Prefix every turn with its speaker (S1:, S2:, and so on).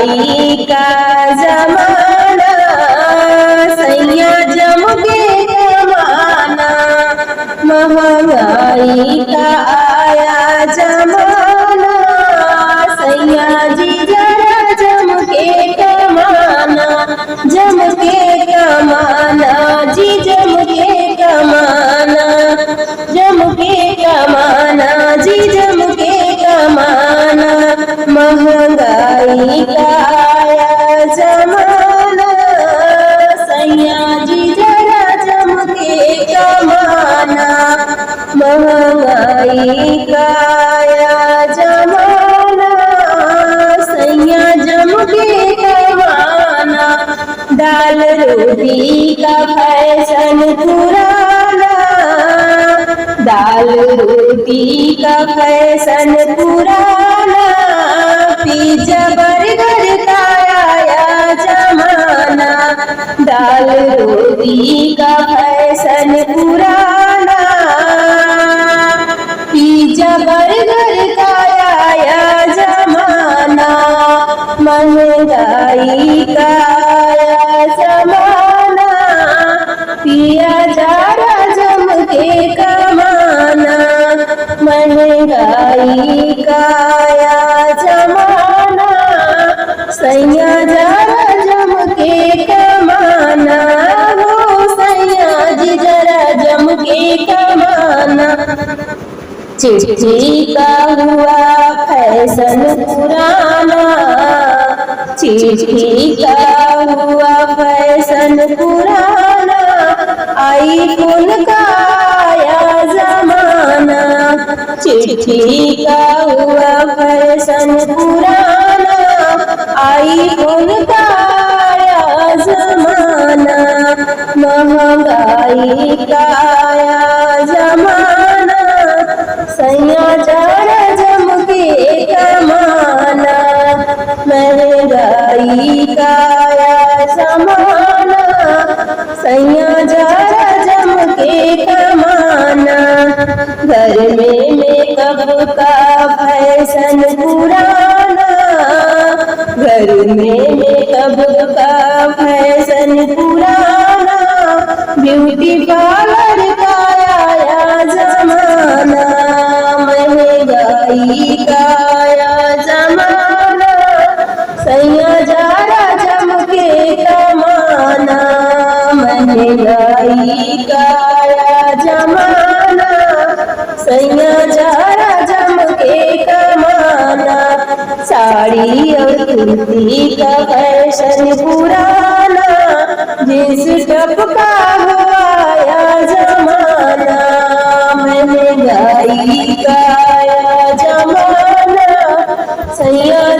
S1: महंगाई का जमाना सैया जम के कमाना, महंगाई का आया जमाना सैया जी जरा जम के कमाना, जम के कमाना जी जम के कमाना, जम के कमाना जी जम के कमाना, महंगाई का आया जमाना सैया जी जरा जम के कमाना, महंगाई का आया जमाना सैया जम के कमाना, दाल रोटी का फैशन पुराना, दाल रोटी का फैशन पुराना, पिज्जा बर्गर का आया जमाना, दाल रोटी का फैशन पुराना, पिज्जा बर्गर का आया जमाना, महंगाई का आया जमाना, पिया जरा जम के कमाना, महंगाई का आया जमाना सैया जरा जम के कमाना, हो सैया जी जरा जम के कमाना। चिट्ठी का हुआ फैशन पुराना, चिट्ठी का हुआ फैशन पुराना, आईफोन का आया जमाना, चिट्ठी का हुआ फैशन पुराना, आईफोन का आया जमाना, महंगाई का आया जमाना सैया जरा जम के कमाना, महंगाई का आया जमाना सैया जरा जम के कमाना, घर में मेकअप का फैशन पुराना, घर में मेकअप का फैशन पुराना, ब्यूटी पार्लर का आया जमाना, महंगाई का आया जमाना सैया जरा जम के कमाना, महंगाई का आया जमाना सैया जरा जम के कमाना, साड़ी और कुर्ती का फैशन पुराना, जींस टॉप का आया जमाना, महंगाई का आया जमाना सैया